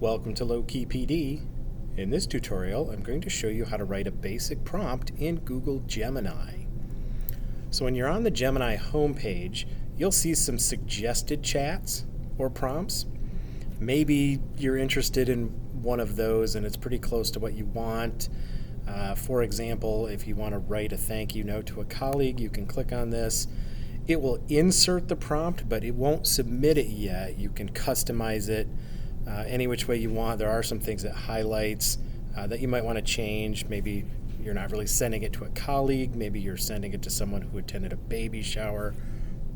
Welcome to Low-Key PD. In this tutorial, I'm going to show you how to write a basic prompt in Google Gemini. So when you're on the Gemini homepage, you'll see some suggested chats or prompts. Maybe you're interested in one of those and it's pretty close to what you want. For example, if you want to write a thank you note to a colleague, you can click on this. It will insert the prompt, but it won't submit it yet. You can customize it any which way you want. There are some things that highlights that you might want to change. Maybe you're not really sending it to a colleague. Maybe you're sending it to someone who attended a baby shower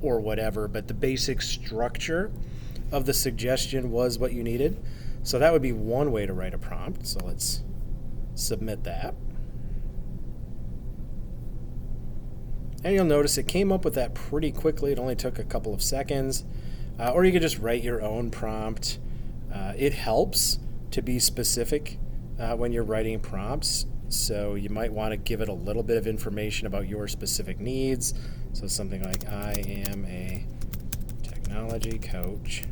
or whatever. But the basic structure of the suggestion was what you needed. So that would be one way to write a prompt. So let's submit that. And you'll notice it came up with that pretty quickly. It only took a couple of seconds. Or you could just write your own prompt. It helps to be specific when you're writing prompts. So you might want to give it a little bit of information about your specific needs. So something like, I am a technology coach.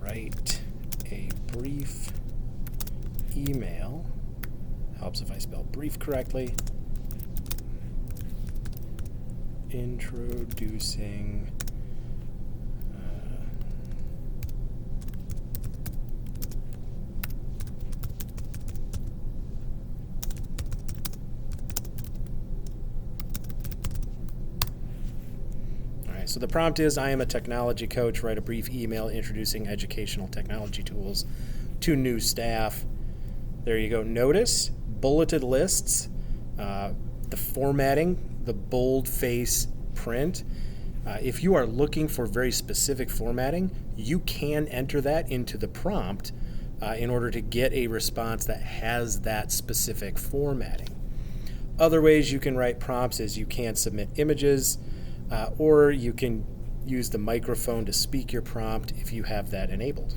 Write a brief email. Helps if I spell brief correctly. Introducing So the prompt is, I am a technology coach. Write a brief email introducing educational technology tools to new staff. There you go. Notice bulleted lists, the formatting, the boldface print. If you are looking for very specific formatting, you can enter that into the prompt in order to get a response that has that specific formatting. Other ways you can write prompts is you can submit images, or you can use the microphone to speak your prompt if you have that enabled.